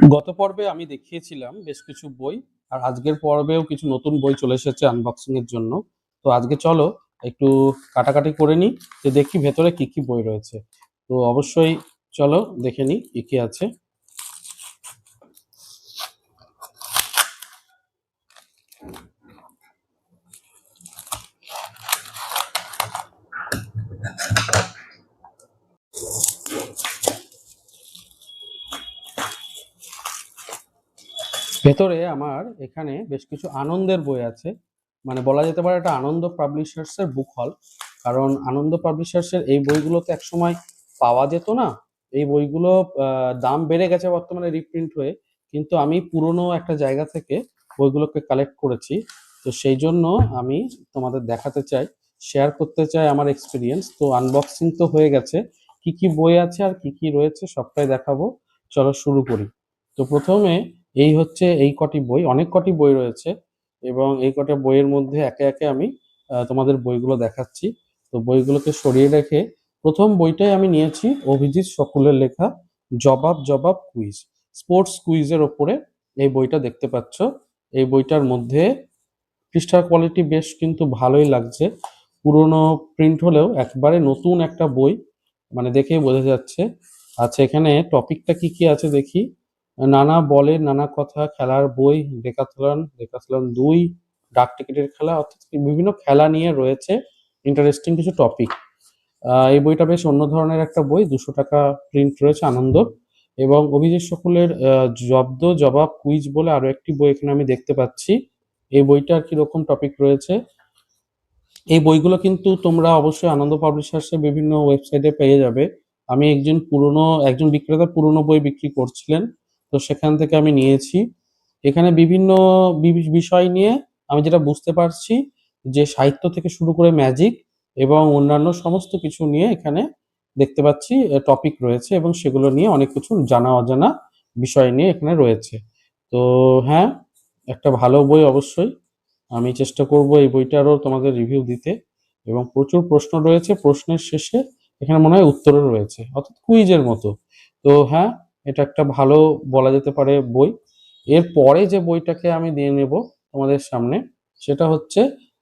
গত পর্বে আমি দেখিয়েছিলাম বেশ কিছু বই, আর আজকের পর্বেও কিছু নতুন বই চলে এসেছে আনবক্সিং এর জন্য। তো আজকে চলো একটু কাটাকাটি করে নিই, যে দেখি ভেতরে কি কি বই রয়েছে। তো অবশ্যই চলো দেখে নিই কি কি আছে। ভেতরে আমার এখানে বেশ কিছু আনন্দের বই আছে, মানে বলা যেতে পারে এটা আনন্দ পাবলিশার্স এর বুক হল। কারণ আনন্দ পাবলিশার্স এর এই বইগুলো তো একসময় পাওয়া যেত না। এই বইগুলো দাম বেড়ে গেছে বর্তমানে রিপ্রিন্ট হয়ে, কিন্তু আমি পুরনো একটা জায়গা থেকে বইগুলোকে কালেক্ট করেছি। তো সেই জন্য আমি তোমাদের দেখাতে চাই, শেয়ার করতে চাই আমার এক্সপিরিয়েন্স। তো আনবক্সিং তো হয়ে গেছে, কি কি বই আছে আর কি কি রয়েছে সবটাই দেখাবো। চলো শুরু করি। তো প্রথমে এই হচ্ছে এই কটি বই, অনেক কটি বই রয়েছে, এবং এই কটা বইয়ের মধ্যে একে একে আমি তোমাদের বইগুলো দেখাচ্ছি। তো বইগুলোকে সরিয়ে রেখে প্রথম বইটাই আমি নিয়েছি, অভিজিৎ শুক্লের লেখা জবাব জবাব কুইজ, স্পোর্টস কুইজের ওপরে এই বইটা দেখতে পাচ্ছ। এই বইটার মধ্যে পৃষ্ঠার কোয়ালিটি বেশ কিন্তু ভালোই লাগছে, পুরনো প্রিন্ট হলেও একবারে নতুন একটা বই, মানে দেখেই বোঝা যাচ্ছে। আচ্ছা, এখানে টপিকটা কি কি আছে দেখি। নানা বলে নানা কথা, খেলার বই, ডেকাথলন, ডেকাথলন 2, ডাক টিকিটের খেলা, অর্থাৎ বিভিন্ন খেলা নিয়ে রয়েছে ইন্টারেস্টিং কিছু টপিক। এই বইটা বেশ অন্য ধরনের একটা বই, 200 টাকা প্রিন্ট রয়েছে আনন্দ। এবং অভিজিৎ শুক্লের জব্দ জবাব কুইজ বলে আরো একটি বই এখানে আমি দেখতে পাচ্ছি। এই বইটার কিরকম টপিক রয়েছে। এই বইগুলো কিন্তু তোমরা অবশ্যই আনন্দ পাবলিশার্সের বিভিন্ন ওয়েবসাইটে পেয়ে যাবে। আমি একজন বিক্রেতা পুরনো বই বিক্রি করছিলেন, তো সেখান থেকে আমি নিয়েছি। এখানে বিভিন্ন বিষয় নিয়ে আমি যেটা বুঝতে পারছি, যে সাহিত্য থেকে শুরু করে ম্যাজিক এবং অন্যান্য সমস্ত কিছু নিয়ে এখানে দেখতে পাচ্ছি টপিক রয়েছে, এবং সেগুলো নিয়ে অনেক কিছু জানা অজানা বিষয় নিয়ে এখানে রয়েছে। তো হ্যাঁ, একটা ভালো বই অবশ্যই। আমি চেষ্টা করব এই বইটারও তোমাদের রিভিউ দিতে। এবং প্রচুর প্রশ্ন রয়েছে, প্রশ্নের শেষে এখানে মনে হয় উত্তরও রয়েছে, অর্থাৎ কুইজের মতো। তো হ্যাঁ, এটা একটা ভালো বলা যেতে পারে বই। এর পরে যে বইটাকে আমি দিয়ে নেব তোমাদের সামনে, সেটা হচ্ছে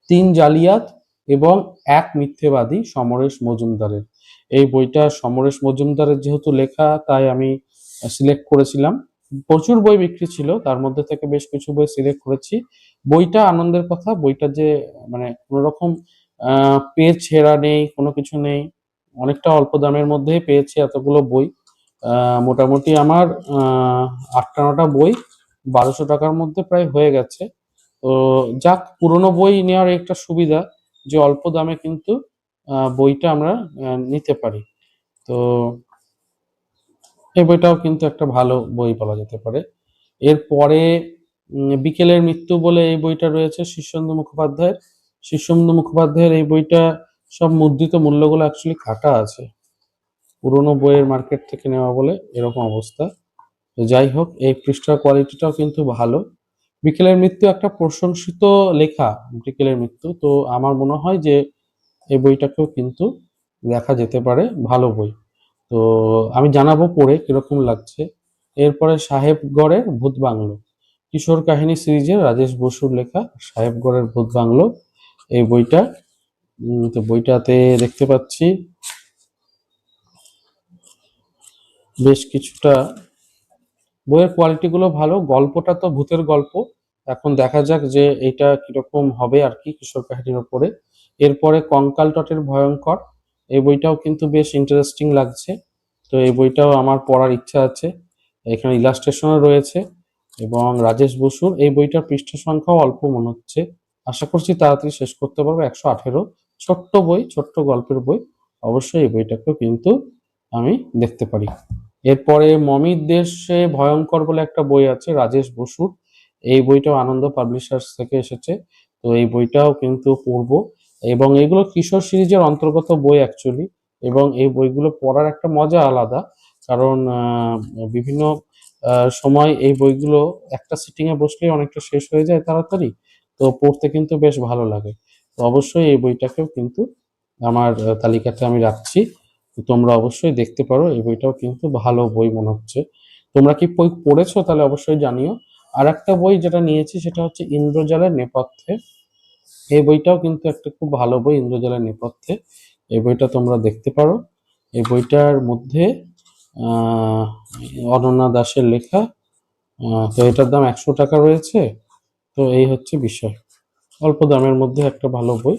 তিন জালিয়াত এবং এক মিথ্যেবাদী, সমরেশ মজুমদারের। এই বইটা সমরেশ মজুমদারের যেহেতু লেখা, তাই আমি সিলেক্ট করেছিলাম। প্রচুর বই বিক্রি ছিল, তার মধ্যে থেকে বেশ কিছু বই সিলেক্ট করেছি। বইটা আনন্দের কথা, বইটা যে মানে কোনো রকম পেজ ছেঁড়া নেই, কোনো কিছু নেই, অনেকটা অল্প দামের মধ্যেই পেয়েছি এতগুলো বই। মোটামুটি আমার 8টা 9টা বই 1200 টাকার মধ্যে প্রায় হয়ে গেছে। তো যাক, পুরোনো বই নেওয়ার একটা সুবিধা, যে অল্প দামে কিন্তু বইটা আমরা নিতে পারি। তো এই বইটাও কিন্তু একটা ভালো বই বলা যেতে পারে। এরপরে বিকেলের মৃত্যু বলে এই বইটা রয়েছে শীর্ষেন্দু মুখোপাধ্যায়ের। শীর্ষেন্দু মুখোপাধ্যায়ের এই বইটা সব মুদ্রিত মূল্যগুলো অ্যাকচুয়ালি কাটা আছে, পুরোনো বইয়ের মার্কেট থেকে নেওয়া বলে এরকম অবস্থা। তো যাই হোক, এই পৃষ্ঠার কোয়ালিটিটাও কিন্তু ভালো। বিকেলের মৃত্যু একটা প্রশংসিত লেখা, বিকেলের মৃত্যু। তো আমার মনে হয় যে এই বইটাকেও কিন্তু দেখা যেতে পারে, ভালো বই। তো আমি জানাবো পড়ে কিরকম লাগছে। এরপরে সাহেবগড়ের ভূত বাংলো, কিশোর কাহিনী সিরিজের রাজেশ বসুর লেখা সাহেবগড়ের ভূত বাংলো, এই বইটা। তো বইটাতে দেখতে পাচ্ছি বেশ কিছুটা, বইয়ের কোয়ালিটি গুলো ভালো, গল্পটা তো ভূতের গল্প। এখন দেখা যাক যে এটা কিরকম হবে আর কি, কিশোর কাহিনীর ওপরে। এরপরে কঙ্কাল তটের ভয়ঙ্কর, এই বইটাও কিন্তু বেশ ইন্টারেস্টিং লাগছে। তো এই বইটাও আমার পড়ার ইচ্ছা আছে। এখানে ইলাস্ট্রেশনও রয়েছে। এবং রাজেশ বসুর এই বইটার পৃষ্ঠা সংখ্যাও অল্প মনে হচ্ছে, আশা করছি তাড়াতাড়ি শেষ করতে পারবো। 118, ছোট্ট বই, ছোট্ট গল্পের বই। অবশ্যই এই বইটাকেও কিন্তু আমি দেখতে পারি। এরপরে মমির দেশে ভয়ঙ্কর বলে একটা বই আছে রাজেশ বসুর, এই বইটাও আনন্দ পাবলিশার্স থেকে এসেছে। তো এই বইটাও কিন্তু পড়বো। এবং এগুলো কিশোর সিরিজের অন্তর্গত বই অ্যাকচুয়ালি। এবং এই বইগুলো পড়ার একটা মজা আলাদা, কারণ বিভিন্ন সময় এই বইগুলো একটা সিটিং এ বসলেই অনেকটা শেষ হয়ে যায় তাড়াতাড়ি। তো পড়তে কিন্তু বেশ ভালো লাগে। তো অবশ্যই এই বইটাকেও কিন্তু আমার তালিকাতে আমি রাখছি। তো তোমরা অবশ্যই দেখতে পারো, এই বইটাও কিন্তু ভালো বই মনে হচ্ছে। তো তোমরা কি বই পড়েছো তাহলে অবশ্যই জানিও। আর একটা বই যেটা নিয়েছি সেটা হচ্ছে ইন্দ্রজালের নেপথ্যে। এই বইটাও কিন্তু একটা খুব ভালো বই, ইন্দ্রজালের নেপথ্যে। এই বইটা তোমরা দেখতে পারো। এই বইটার মধ্যে আহ অনন্যা দাশের লেখা। তো এটার দাম 100 টাকা রয়েছে। তো এই হচ্ছে বিষয়, অল্প দামের মধ্যে একটা ভালো বই।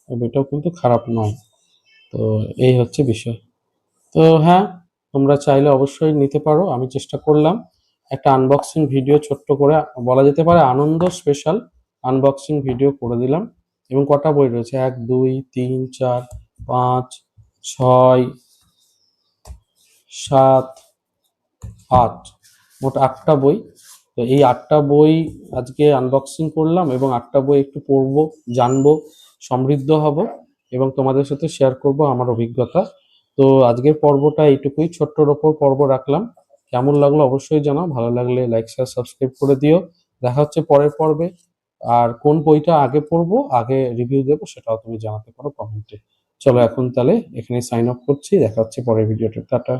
এই বইটাও কিন্তু খারাপ নয়। তো এই হচ্ছে বিষয়। তো হ্যাঁ, তোমরা চাইলে অবশ্যই নিতে পারো। আমি চেষ্টা করলাম একটা আনবক্সিং ভিডিও ছোট্ট করে, বলা যেতে পারে আনন্দ স্পেশাল আনবক্সিং ভিডিও করে দিলাম। এবং কটা বই রয়েছে, 1 2 3 4 5 6 7 8, মোট 8টা বই। তো এই 8টা বই আজকে আনবক্সিং করলাম এবং 8টা বই একটু পড়বো, জানবো, সমৃদ্ধ হব এবং তোমাদের সাথে শেয়ার করব আমার অভিজ্ঞতা। তো আজকের পর্বটা এইটুকুই, ছোট্টর ওপর পর্ব রাখলাম। কেমন লাগলো অবশ্যই জানাও, ভালো লাগলে লাইক শেয়ার সাবস্ক্রাইব করে দিও। দেখা হচ্ছে পরের পর্বে। আর কোন বইটা আগে পড়বো, আগে রিভিউ দেবো, সেটাও তুমি জানাতে পারো কমেন্টে। চলো এখন তাহলে এখানে সাইন অফ করছি, দেখা হচ্ছে পরের ভিডিওতে। টাটা।